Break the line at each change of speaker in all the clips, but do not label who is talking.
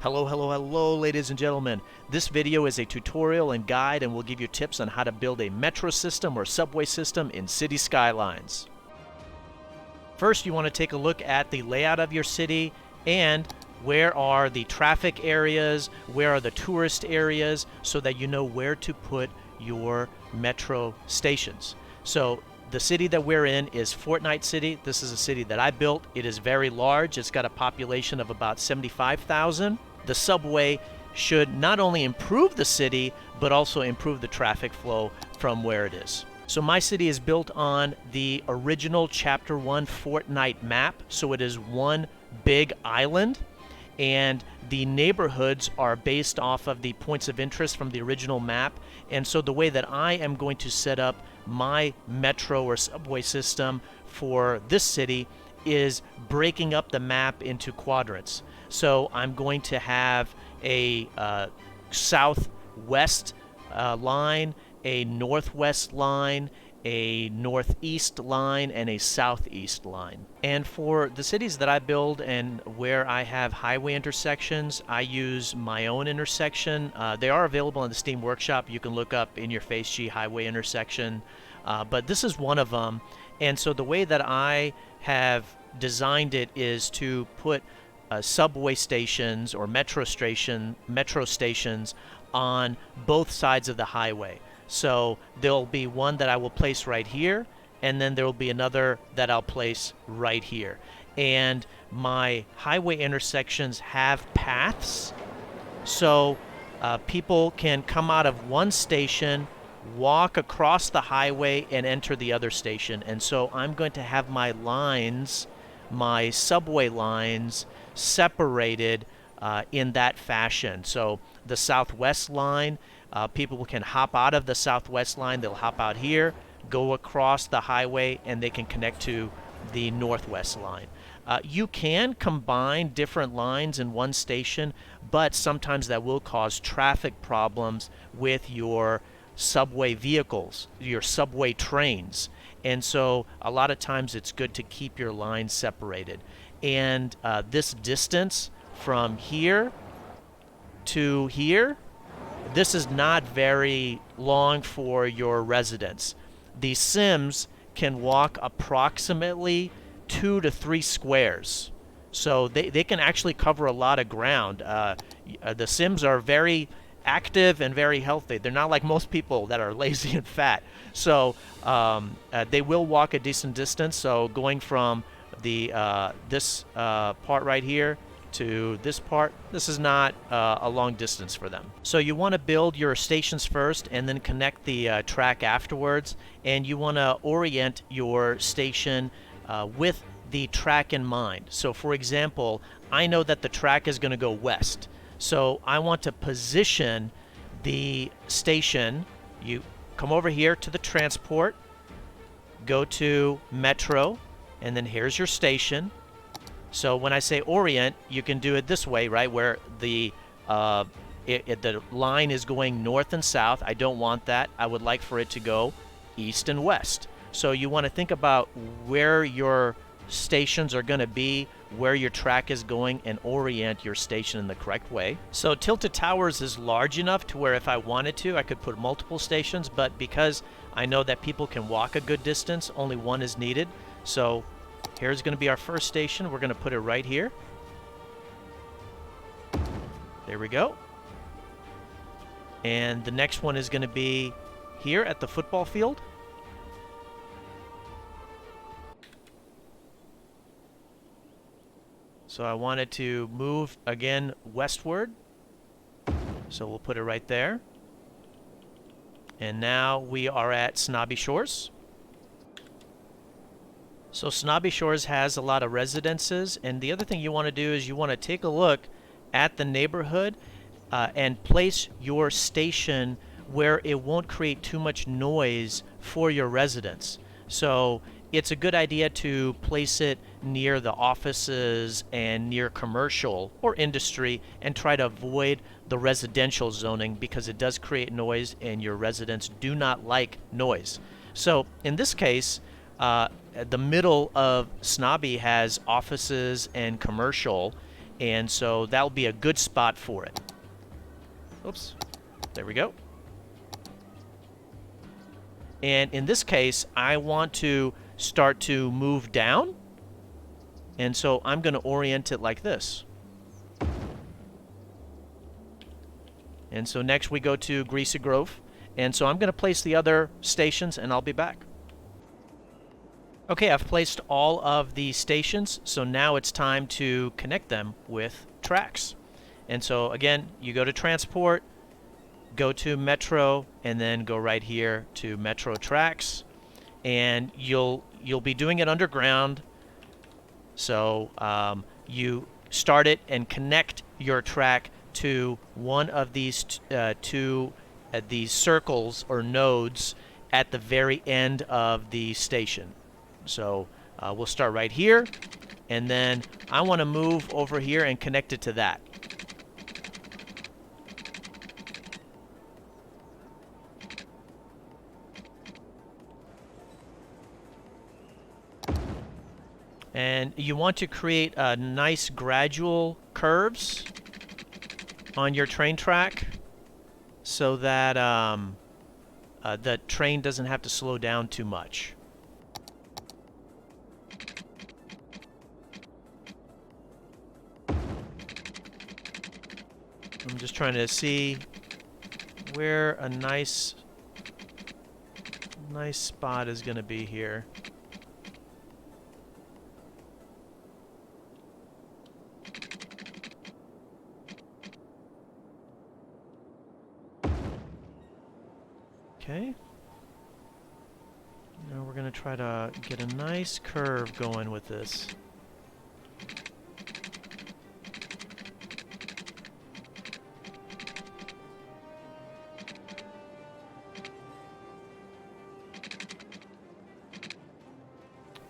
Hello, hello, hello, ladies and gentlemen. This video is a tutorial and guide and will give you tips on how to build a metro system or subway system in Cities Skylines. First, you want to take a look at the layout of your city and where are the traffic areas, where are the tourist areas, so that you know where to put your metro stations. So the city that we're in is Fortnite City. This is a city that I built. It is very large. It's got a population of about 75,000. The subway should not only improve the city, but also improve the traffic flow from where it is. So my city is built on the original Chapter 1 Fortnite map. So it is one big island, and the neighborhoods are based off of the points of interest from the original map. And so the way that I am going to set up my metro or subway system for this city is breaking up the map into quadrants. So I'm going to have a southwest line, a northwest line, a northeast line, and a southeast line. And for the cities that I build and where I have highway intersections, I use my own intersection. They are available in the Steam Workshop. You can look up in your face G highway intersection, but this is one of them. And so the way that I have designed it is to put subway stations or metro stations on both sides of the highway. So there'll be one that I will place right here, and then there will be another that I'll place right here. And my highway intersections have paths, so people can come out of one station, walk across the highway, and enter the other station. And so I'm going to have my lines, my subway lines, separated in that fashion. So the southwest line, people can hop out of the southwest line, they'll hop out here, go across the highway, and they can connect to the northwest line. You can combine different lines in one station, but sometimes that will cause traffic problems with your subway vehicles, your subway trains. And so a lot of times it's good to keep your lines separated. And this distance from here to here, this is not very long for your residents. The Cims can walk approximately 2 to 3 squares. So they can actually cover a lot of ground. The Cims are very active and very healthy. They're not like most people that are lazy and fat. So they will walk a decent distance. So going from the this part right here to this part, this is not a long distance for them. So you want to build your stations first and then connect the track afterwards, and you want to orient your station with the track in mind. So for example, I know that the track is going to go west, so I want to position the station. You come over here to the transport, go to metro, and then here's your station. So when I say orient, you can do it this way, right, where the line is going north and south. I don't want that. I would like for it to go east and west. So you want to think about where your stations are going to be, where your track is going, and orient your station in the correct way. So Tilted Towers is large enough to where if I wanted to, I could put multiple stations, but because I know that people can walk a good distance, only one is needed. So here's going to be our first station. We're going to put it right here. There we go. And the next one is going to be here at the football field. So I wanted to move again westward. So we'll put it right there. And now we are at Snobby Shores. So Snobby Shores has a lot of residences, and the other thing you want to do is you want to take a look at the neighborhood and place your station where it won't create too much noise for your residents. So it's a good idea to place it near the offices and near commercial or industry and try to avoid the residential zoning because it does create noise and your residents do not like noise. So in this case, the middle of Snobby has offices and commercial, And so that'll be a good spot for it. Oops. There we go. And in this case, I want to start to move down. And so I'm going to orient it like this. And so next we go to Greasy Grove. And so I'm going to place the other stations, and I'll be back. Okay, I've placed all of the stations, so now it's time to connect them with tracks. And so again, you go to Transport, go to Metro, and then go right here to Metro Tracks. And you'll be doing it underground. So you start it and connect your track to one of these these circles or nodes at the very end of the station. So we'll start right here, and then I want to move over here and connect it to that. And you want to create nice gradual curves on your train track so that the train doesn't have to slow down too much. I'm just trying to see where a nice spot is going to be here. Okay. Now we're going to try to get a nice curve going with this.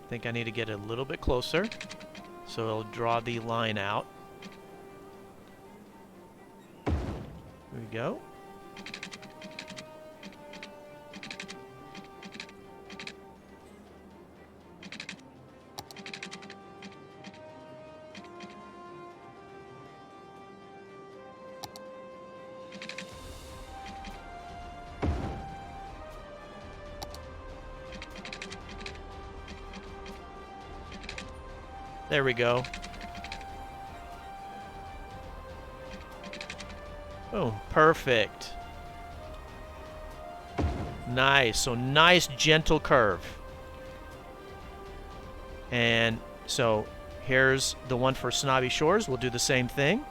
I think I need to get a little bit closer, so it'll draw the line out. There we go. There we go. Oh, perfect. Nice. So nice gentle curve. And so here's the one for Snobby Shores. We'll do the same thing.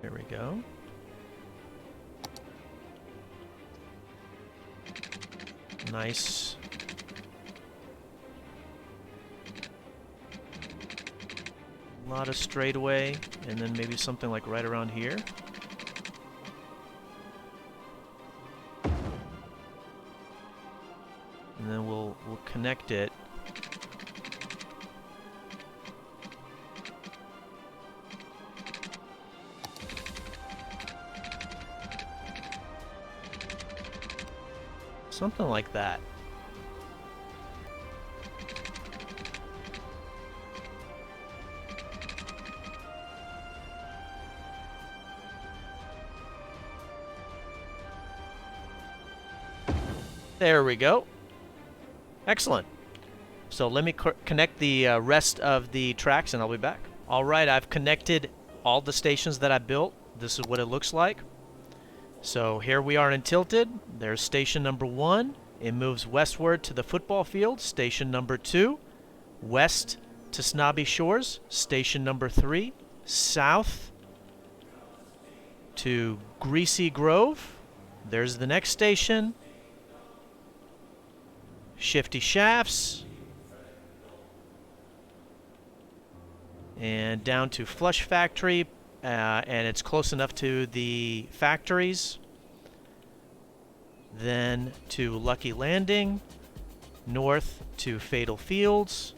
There we go. Nice. A lot of straightaway, and then maybe something like right around here. And then we'll connect it. Something like that. There we go. Excellent. So let me connect the rest of the tracks and I'll be back. All right, I've connected all the stations that I built. This is what it looks like. So here we are in Tilted. There's station number 1. It moves westward to the football field. Station number 2. West to Snobby Shores. Station number 3. South to Greasy Grove. There's the next station. Shifty Shafts. And down to Flush Factory. And it's close enough to the factories. then to Lucky Landing, north to Fatal Fields,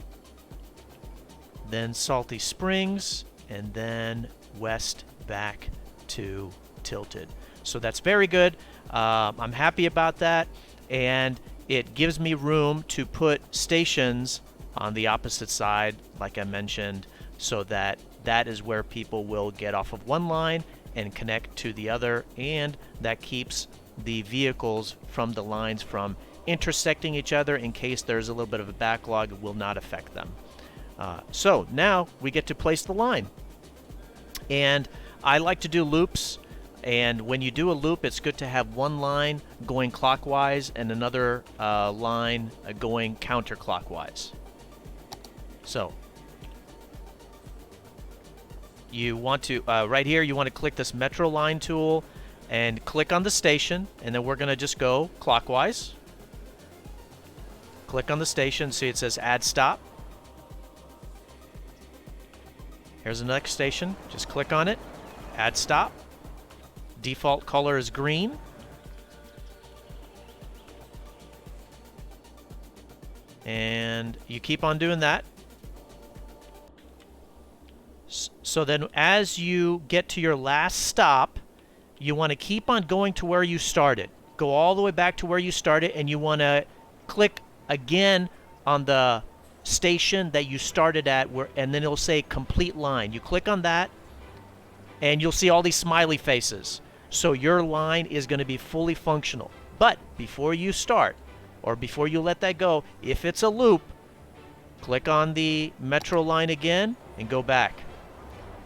then Salty Springs, and then west back to Tilted. So that's very good. I'm happy about that, and it gives me room to put stations on the opposite side, like I mentioned, so that is where people will get off of one line and connect to the other, and that keeps the vehicles from the lines from intersecting each other. In case there's a little bit of a backlog, it will not affect them. So now we get to place the line. And I like to do loops, and when you do a loop, it's good to have one line going clockwise and another line going counterclockwise. So you want to, right here, you want to click this Metro Line tool and click on the station, and then we're going to just go clockwise. Click on the station, see it says Add Stop. Here's the next station. Just click on it. Add Stop. Default color is green. And you keep on doing that. So then as you get to your last stop, you want to keep on going to where you started. Go all the way back to where you started, and you want to click again on the station that you started at, and then it'll say complete line. You click on that, and you'll see all these smiley faces. So your line is going to be fully functional. But before you start, or before you let that go, if it's a loop, click on the Metro line again and go back.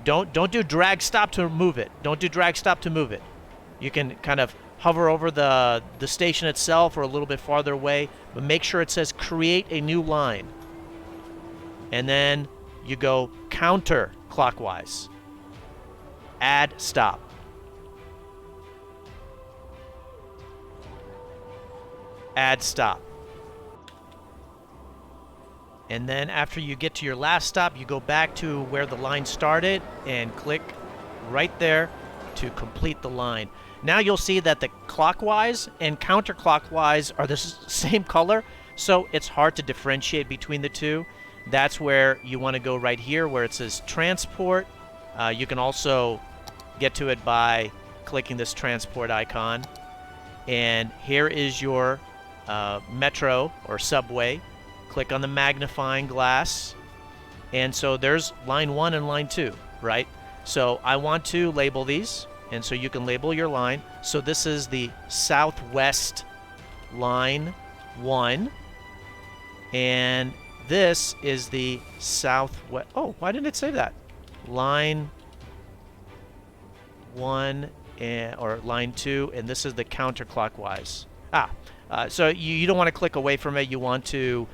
Don't do drag stop to move it. Don't do drag stop to move it. You can kind of hover over the station itself or a little bit farther away, but make sure it says create a new line. And then you go counterclockwise. Add stop. Add stop. And then after you get to your last stop, you go back to where the line started and click right there to complete the line. Now you'll see that the clockwise and counterclockwise are the same color, so it's hard to differentiate between the two. That's where you want to go right here where it says transport. You can also get to it by clicking this transport icon. And here is your metro or subway. Click on the magnifying glass. And so there's line 1 and line 2, right? So I want to label these. And so you can label your line. So this is the southwest line 1. And this is the southwest. Oh, why didn't it say that? Line 1 or line 2, and this is the counterclockwise. So you don't want to click away from it. You want to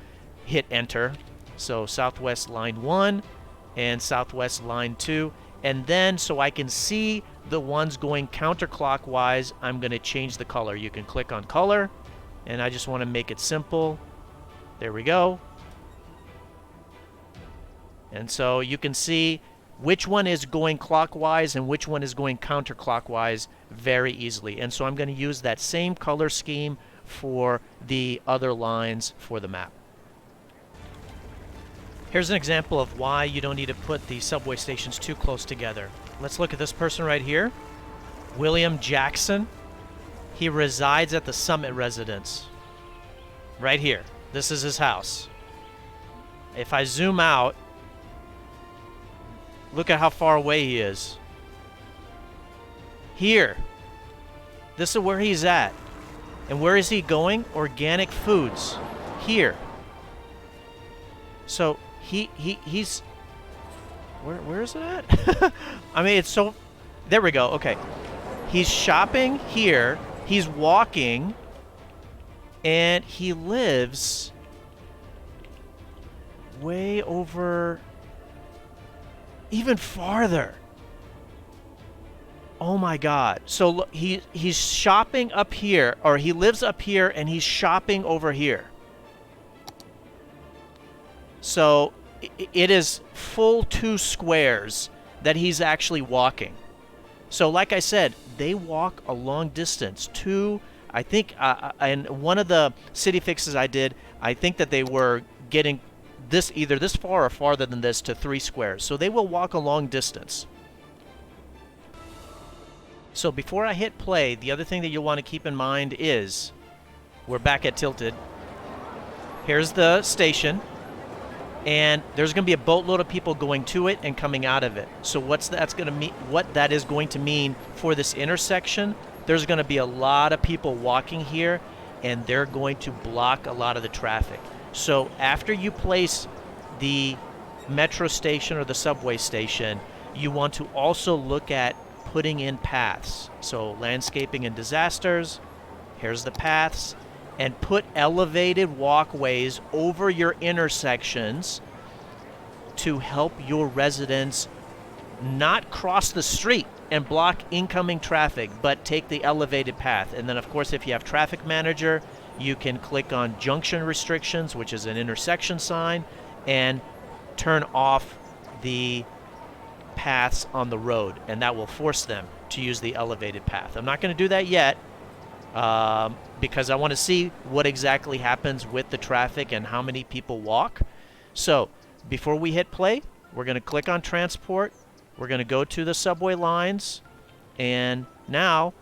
hit enter. So southwest line 1 and southwest line 2. And then so I can see the ones going counterclockwise, I'm going to change the color. You can click on color, and I just want to make it simple. There we go. And so you can see which one is going clockwise and which one is going counterclockwise very easily. And so I'm going to use that same color scheme for the other lines for the map. Here's an example of why you don't need to put the subway stations too close together. Let's look at this person right here. William Jackson. He resides at the Summit residence. Right here. This is his house. If I zoom out, look at how far away he is. Here. This is where he's at. And where is he going? Organic foods. Here. So he's where is it at? I mean, it's so, there we go. Okay. He's shopping here. He's walking, and he lives way over, even farther. Oh my God. So look, he's shopping up here, or he lives up here, and he's shopping over here. So it is full 2 squares that he's actually walking. So like I said, they walk a long distance, 2, I think, and one of the city fixes I did, I think that they were getting this either this far or farther than this to 3 squares. So they will walk a long distance. So before I hit play, the other thing that you'll want to keep in mind is we're back at Tilted. Here's the station, and there's going to be a boatload of people going to it and coming out of it. So what that is going to mean for this intersection, there's going to be a lot of people walking here, and they're going to block a lot of the traffic. So after you place the metro station or the subway station, you want to also look at putting in paths. So landscaping and disasters, here's the paths, and put elevated walkways over your intersections to help your residents not cross the street and block incoming traffic, but take the elevated path. And then of course, if you have traffic manager, you can click on junction restrictions, which is an intersection sign, and turn off the paths on the road, and that will force them to use the elevated path. I'm not going to do that yet because I want to see what exactly happens with the traffic and how many people walk. So before we hit play, we're going to click on transport. We're going to go to the subway lines, and now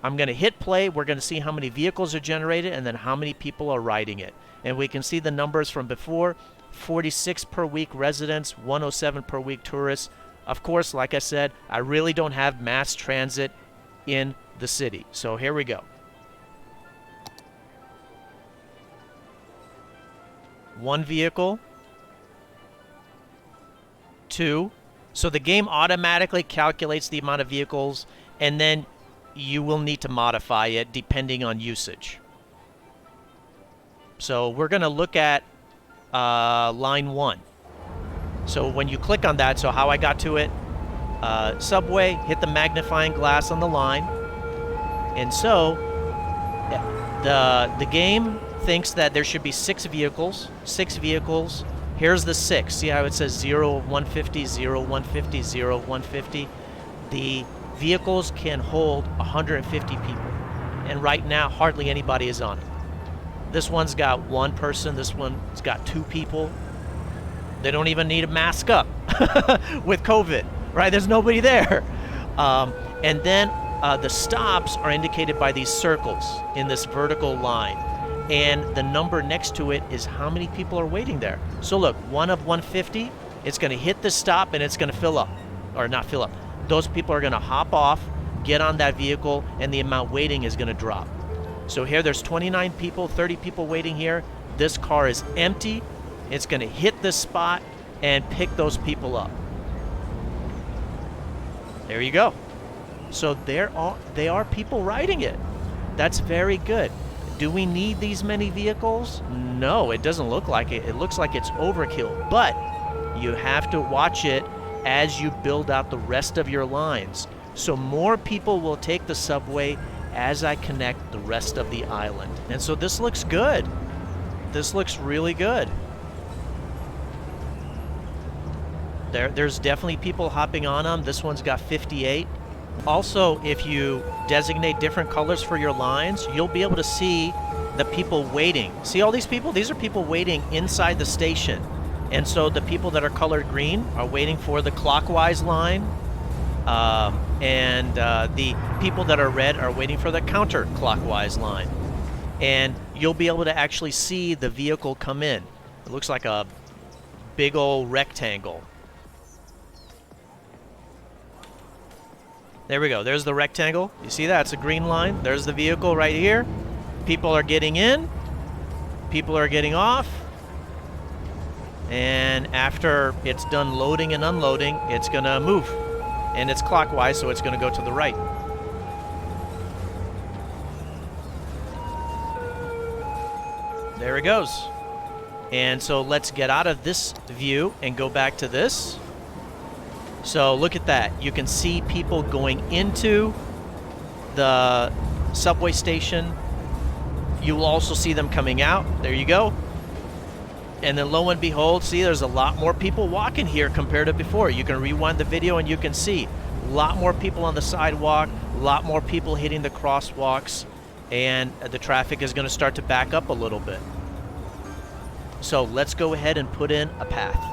I'm going to hit play. We're going to see how many vehicles are generated and then how many people are riding it. And we can see the numbers from before: 46 per week residents, 107 per week tourists. Of course, like I said, I really don't have mass transit in the city. So here we go. 1 vehicle. 2. So the game automatically calculates the amount of vehicles, and then you will need to modify it depending on usage. So we're going to look at line 1. So when you click on that, so how I got to it, subway, hit the magnifying glass on the line. And so the game thinks that there should be 6 vehicles. 6 vehicles. Here's the 6. See how it says 0 of 150, 0 of 150, 0 of 150? The vehicles can hold 150 people. And right now, hardly anybody is on it. This one's got 1 person. This one's got 2 people. They don't even need a mask up with COVID, right? There's nobody there. And then the stops are indicated by these circles in this vertical line. And the number next to it is how many people are waiting there. So look, 1 of 150, it's going to hit the stop and it's going to fill up. Or not fill up. Those people are going to hop off, get on that vehicle, and the amount waiting is going to drop. So here there's 29 people, 30 people waiting here. This car is empty. It's going to hit this spot and pick those people up. There you go. So they are people riding it. That's very good. Do we need these many vehicles? No, it doesn't look like it. It looks like it's overkill. But you have to watch it as you build out the rest of your lines. So more people will take the subway as I connect the rest of the island. And so this looks good. This looks really good. There's definitely people hopping on them. This one's got 58. Also, if you designate different colors for your lines, you'll be able to see the people waiting. See all these people? These are people waiting inside the station. And so the people that are colored green are waiting for the clockwise line. The people that are red are waiting for the counterclockwise line. And you'll be able to actually see the vehicle come in. It looks like a big old rectangle. There we go. There's the rectangle. You see that? It's a green line. There's the vehicle right here. People are getting in. People are getting off. And after it's done loading and unloading, it's going to move. And it's clockwise, so it's going to go to the right. There it goes. And so let's get out of this view and go back to this. So look at that. You can see people going into the subway station. You will also see them coming out. There you go. And then lo and behold, see, there's a lot more people walking here compared to before. You can rewind the video and you can see a lot more people on the sidewalk, a lot more people hitting the crosswalks. and the traffic is going to start to back up a little bit. So let's go ahead and put in a path.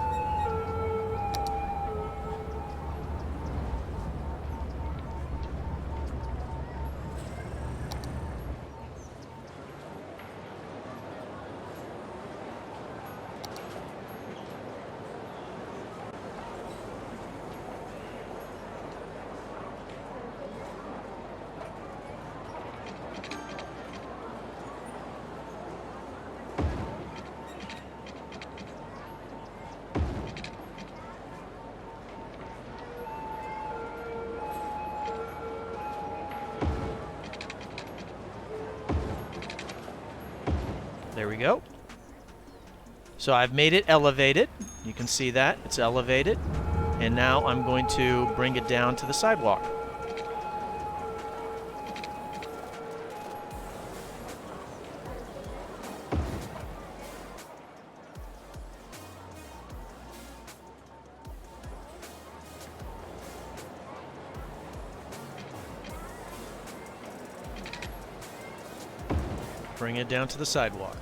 There we go. So I've made it elevated. You can see that. It's elevated. And now I'm going to bring it down to the sidewalk. Bring it down to the sidewalk.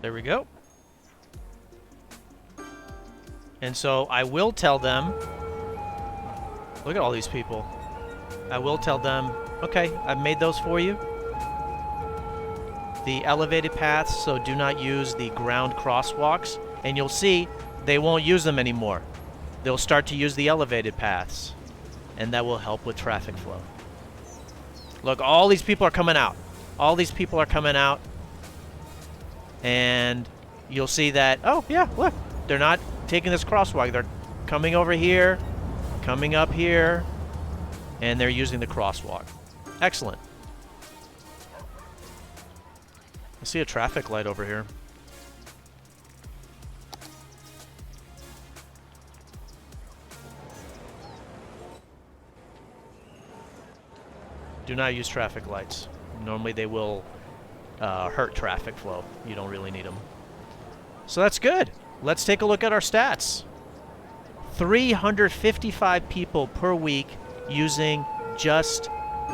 There we go. And so I will tell them, look at all these people. I will tell them, okay, I've made those for you. The elevated paths, so do not use the ground crosswalks. And you'll see they won't use them anymore. They'll start to use the elevated paths. And that will help with traffic flow. Look, all these people are coming out. All these people are coming out. And you'll see that, oh yeah, look, they're not taking this crosswalk. They're coming over here, coming up here, and they're using the crosswalk. Excellent. I see a traffic light over here. Do not use traffic lights. Normally they will hurt traffic flow. You don't really need them. So that's good. Let's take a look at our stats. 355 people per week using just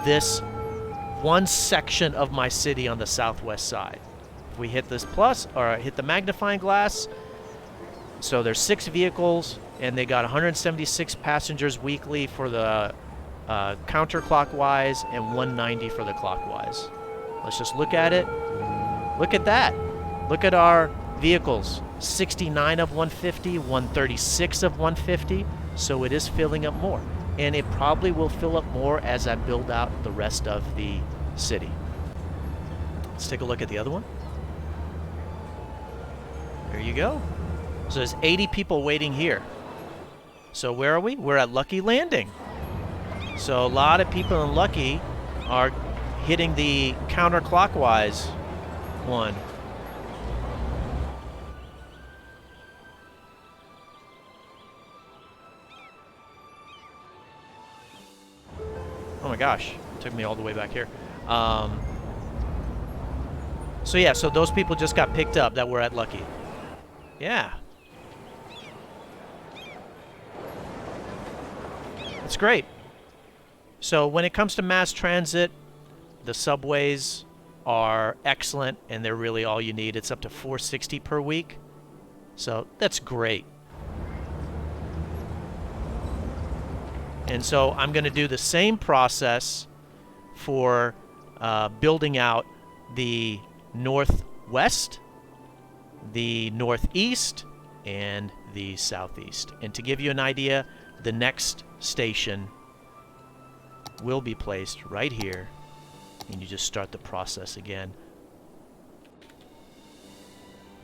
this one section of my city on the southwest side. If we hit this plus, or hit the magnifying glass, so there's 6 vehicles, and they got 176 passengers weekly for the counterclockwise and 190 for the clockwise. Let's just look at it. Look at that. Look at our vehicles. 69 of 150, 136 of 150. So it is filling up more. And it probably will fill up more as I build out the rest of the city. Let's take a look at the other one. There you go. So there's 80 people waiting here. So where are we? We're at Lucky Landing. So a lot of people in Lucky are hitting the counterclockwise one. Oh my gosh, it took me all the way back here. So yeah, so those people just got picked up that were at Lucky. Yeah. It's great. So when it comes to mass transit, the subways are excellent, and they're really all you need. It's up to 460 per week. So that's great. And so I'm going to do the same process for building out the northwest, the northeast, and the southeast. And to give you an idea, the next station will be placed right here. And you just start the process again.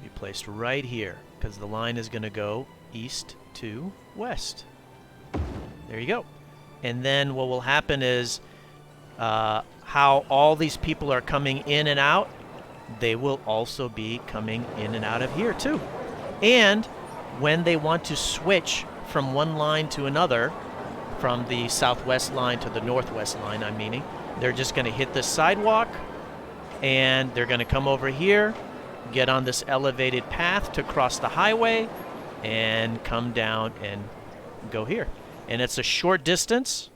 Be placed right here, because the line is going to go east to west. There you go. And then what will happen is how all these people are coming in and out, they will also be coming in and out of here too. And when they want to switch from one line to another, from the southwest line to the northwest line, I'm meaning, they're just going to hit this sidewalk and they're going to come over here, get on this elevated path to cross the highway, and come down and go here. And it's a short distance.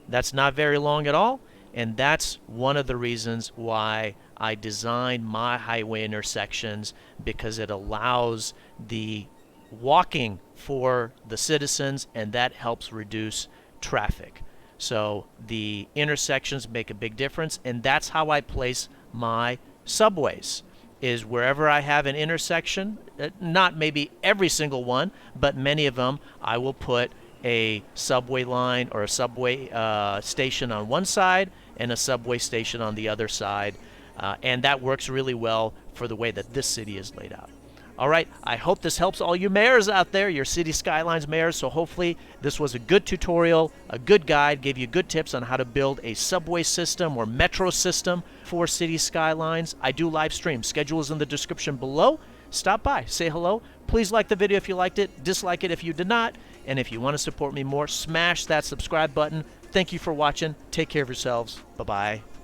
That's not very long at all. And that's one of the reasons why I designed my highway intersections, because it allows the walking for the citizens, and that helps reduce traffic. So the intersections make a big difference, and that's how I place my subways, is wherever I have an intersection, not maybe every single one, but many of them, I will put a subway line or a subway station on one side and a subway station on the other side. And that works really well for the way that this city is laid out. All right, I hope this helps all you mayors out there, your City Skylines mayors. So hopefully this was a good tutorial, a good guide, gave you good tips on how to build a subway system or metro system for City Skylines. I do live stream. Schedule is in the description below. Stop by, say hello. Please like the video if you liked it, dislike it if you did not. And if you want to support me more, smash that subscribe button. Thank you for watching. Take care of yourselves. Bye-bye.